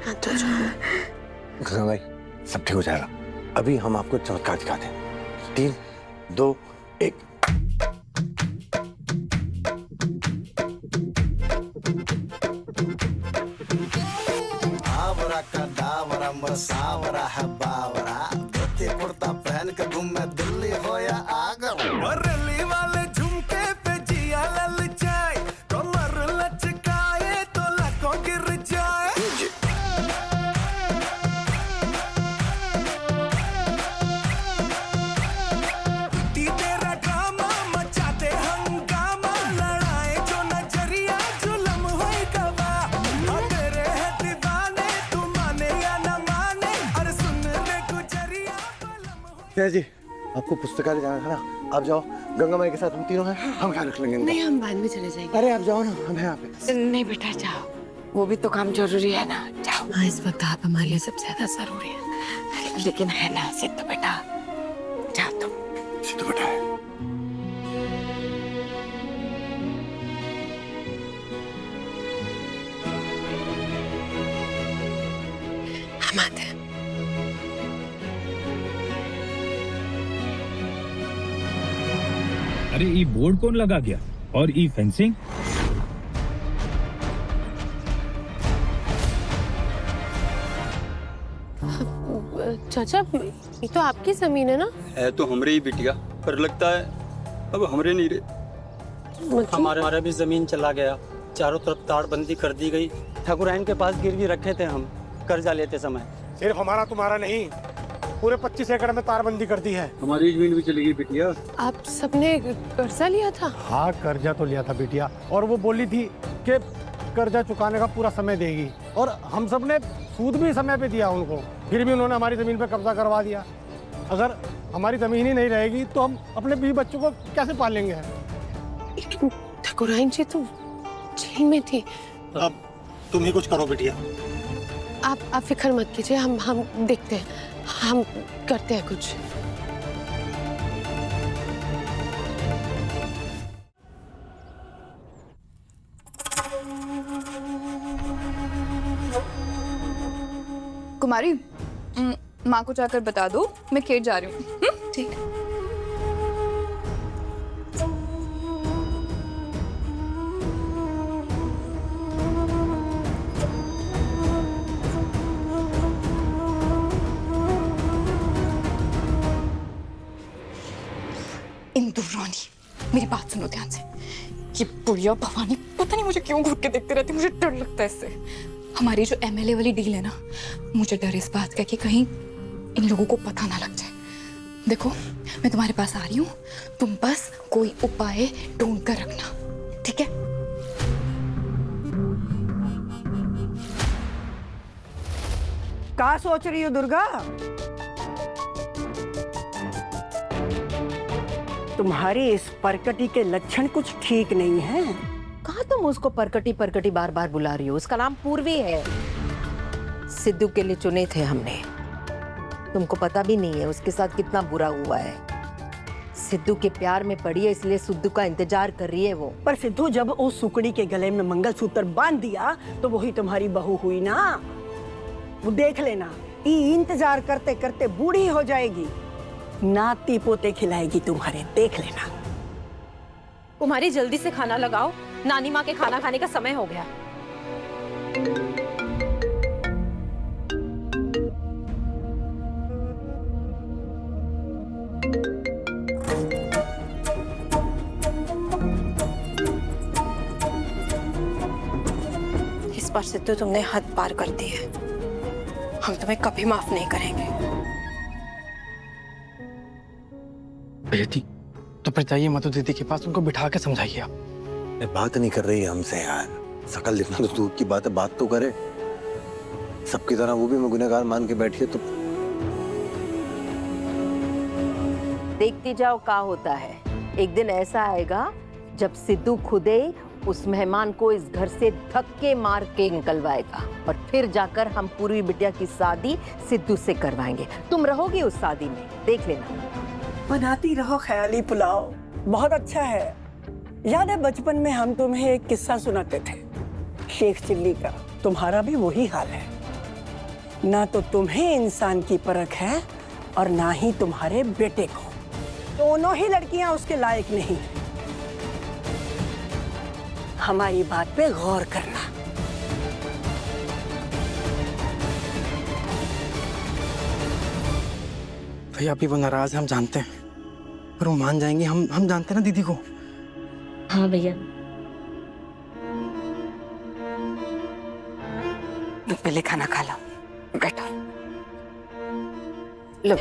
शांत हो जाओ। गंगा भाई, सब ठीक हो जाएगा। अभी हम आपको चमत्कार दिखाते हैं। 3, 2, 1। आवरा का डावरा मसावरा है बावरा, धोती कुर्ता पहन के घूमे दिल्ली हो या आगरा। रैली वाले झुमके पे जिया ललचाए, कमर लचकाए तो लाखों गिर जाए। तेरा ड्रामा मचाते हंगामा, लड़ाए जो नजरिया जुलम होई गवा। तेरे है दीवाने, तू माने या न माने, अरे सुन रे गुजरिया बलम होई। जय जी, आपको पुस्तकालय जाना था ना, आप जाओ। गंगा माई के साथ हम तीनों हैं, हम ख्याल रख लेंगे। नहीं, हम बाद में चले जाएंगे। अरे आप जाओ ना, हम हैं यहाँ पे। नहीं बेटा जाओ, वो भी तो काम जरूरी है ना। जाओ। हाँ, इस वक्त आप हमारे लिए सबसे ज्यादा जरूरी है। लेकिन है ना सिद्धू बेटा, जाओ तुम। सिद्धू बेटा है। हम आते हैं। अरे ई बोर्ड कौन लगा गया और ई फेंसिंग? चाचा, ये तो आपकी जमीन है ना? है तो हमरे ही बिटिया, पर लगता है अब हमरे नहीं रहे। हमारा भी जमीन चला गया, चारों तरफ ताड़बंदी कर दी गई। ठाकुराइन के पास गिरवी रखे थे हम कर्जा लेते समय। सिर्फ हमारा तुम्हारा नहीं, पूरे 25 एकड़ में तारबंदी कर दी है। हमारी जमीन भी चली गई बिटिया। आप सबने कर्जा लिया था? हाँ, कर्जा तो लिया था बिटिया, और वो बोली थी कि कर्जा चुकाने का पूरा समय देगी, और हम सब ने सूद भी समय पे दिया उनको। फिर भी उन्होंने हमारी जमीन पे कब्जा करवा दिया। अगर हमारी जमीन ही नहीं रहेगी तो हम अपने बीवी बच्चों को कैसे पालेंगे? लेकिन ठाकुराइन जी तो जेल में थी। अब तुम ही कुछ करो बिटिया। आप फिक्र मत कीजिए, हम देखते हैं, हम करते हैं कुछ। कुमारी, माँ को जाकर बता दो मैं खेत जा रही हूँ। ठीक। इंदुरानी, मेरी बात सुनो ध्यान से। ये बुढ़िया भवानी पता नहीं मुझे क्यों घूर के देखते रहती, मुझे डर लगता है इससे। हमारी जो एमएलए वाली डील है ना, मुझे डर इस बात का कि कहीं इन लोगों को पता ना लग जाए। देखो, मैं तुम्हारे पास आ रही हूँ, तुम बस कोई उपाय ढूंढ कर रखना, ठीक है? क्या सोच रही हो दुर्गा? तुम्हारी इस परकटी के लक्षण कुछ ठीक नहीं है। कहाँ तुम उसको परकटी परकटी बार बार बुला रही हो? उसका नाम पूर्वी है। सिद्धू के लिए चुने थे हमने। तुमको पता भी नहीं है उसके साथ कितना बुरा हुआ है। सिद्धू के प्यार में पड़ी है, इसलिए सिद्धू का इंतजार कर रही है वो। पर सिद्धू जब उस सुकड़ी के गले में मंगलसूत्र बांध दिया तो वही तुम्हारी बहू हुई ना। वो देख लेना, ये इंतजार करते करते बूढ़ी हो जाएगी, नाती पोते खिलाएगी तुम्हारे, देख लेना। कुमारी जल्दी से खाना लगाओ, नानी माँ के खाना खाने का समय हो गया। इस बार से तो तुमने हद पार कर दी है, हम तुम्हें कभी माफ नहीं करेंगे। बेटी तो फिर जाइए मधु दीदी के पास, उनको बिठा के समझाइए आप। बात नहीं कर रही है हमसे यार। शकल जितना तो दूर की बात है, बात तो करे। सबकी तरह वो भी मैं गुनहगार मान के बैठी है तो देखती जाओ क्या होता है। एक दिन ऐसा आएगा जब सिद्धू खुदे उस मेहमान को इस घर से धक्के मार के निकलवाएगा, और फिर जाकर हम पूर्वी बिटिया की शादी सिद्धू से करवाएंगे। तुम रहोगी उस शादी में, देख लेना। बनाती रहो ख्याली पुलाव, बहुत अच्छा है। याद है बचपन में हम तुम्हें एक किस्सा सुनाते थे शेख चिल्ली का, तुम्हारा भी वही हाल है। ना तो तुम्हें इंसान की परख है और ना ही तुम्हारे बेटे को। दोनों ही लड़कियां उसके लायक नहीं। हमारी बात पे गौर करना। भैया अभी वो नाराज है, हम जानते हैं, पर वो मान जाएंगे। हम जानते हैं ना दीदी को। हाँ भैया। पहले खाना खा लो, बैठो। लो।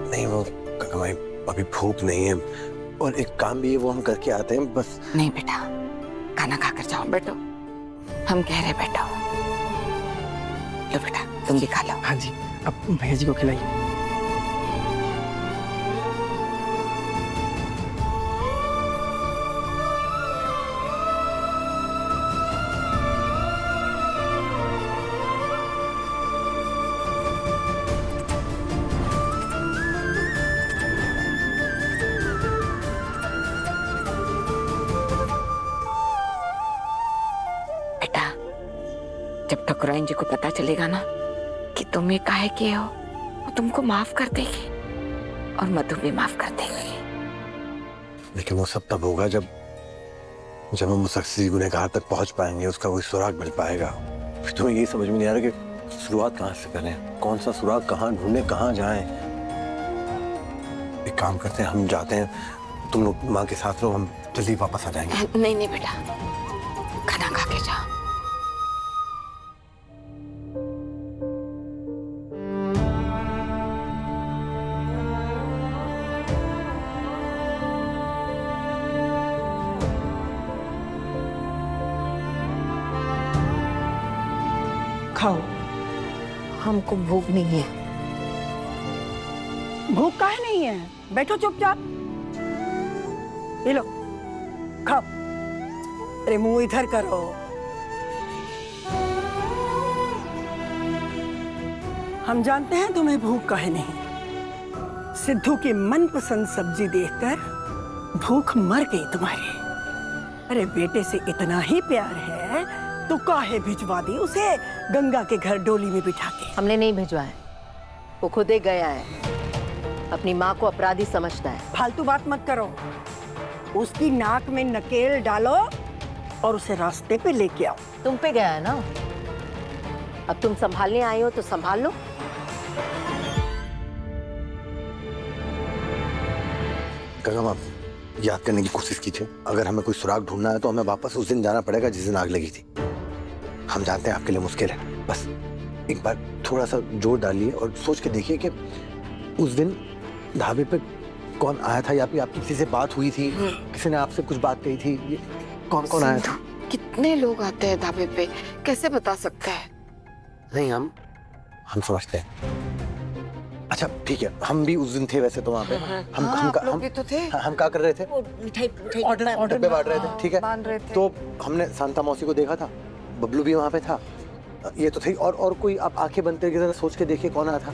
नहीं वो कमाई, अभी भूख नहीं है और एक काम भी है, वो हम करके आते हैं बस। नहीं बेटा, खाना खाकर जाओ, बैठो। हम कह रहे बैठो। लो बेटा, तुम भी खा लो। हाँ जी, अब भैया जी को खिलाइए। जब ठकुराइन जी को पता चलेगा ना कि तुम ये काहे किए हो, वो तुमको माफ कर देगी और मधु भी माफ कर देगी। लेकिन वो सब तब होगा जब हम उस असली गुनहगार तक पहुंच पाएंगे, उसका कोई सुराग मिल पाएगा। फिर तुम्हें यही समझ में नहीं आ रहा कि शुरुआत कहाँ से करें, कौन सा सुराग कहाँ ढूंढने, कहाँ जाएं। एक काम करते हैं, हम जाते हैं, तुम लोग माँ के साथ रहो, हम जल्दी वापस आ जाएंगे। नहीं नहीं बेटा, खाना खा के जाओ। खाओ। हमको भूख नहीं है। भूख काहे नहीं है? बैठो चुपचाप। ये लो, खाओ। अरे मुंह इधर करो। हम जानते हैं तुम्हें भूख काहे नहीं। सिद्धू की मनपसंद सब्जी देखकर भूख मर गई तुम्हारी। अरे बेटे से इतना ही प्यार है तो काहे भिजवा दी उसे गंगा के घर डोली में बिठा के। हमने नहीं भिजवाया, वो खुद ही गया है। अपनी माँ को अपराधी समझता है। फालतू बात मत करो। उसकी नाक में नकेल डालो और उसे रास्ते पे लेके आओ। तुम पे गया है ना, अब तुम संभालने आए हो तो संभाल लो। गंगा माँ, याद करने की कोशिश कीजिए। अगर हमें कोई सुराग ढूंढना है तो हमें वापस उस दिन जाना पड़ेगा जिस दिन आग लगी थी। हम जानते हैं आपके लिए मुश्किल है, बस एक बार थोड़ा सा जोर डालिए और सोच के देखिए कि उस दिन ढाबे पे कौन आया था, या फिर आपकी किसी से बात हुई थी, किसी ने आपसे कुछ बात कही थी, ये कौन कौन आया था? कितने लोग आते हैं ढाबे पे, कैसे बता सकते हैं? नहीं, हम समझते हैं। अच्छा ठीक है, हम भी उस दिन थे वैसे तो वहाँ पे। हम भी तो थे। हम क्या कर रहे थे? मिठाई ऑर्डर बांट रहे थे। ठीक है, तो हमने शांता मौसी को देखा था, बबलू भी वहाँ पे था, ये तो थी। और कोई आप आंखें बंद करके जरा सोच के देखिए कौन आया था।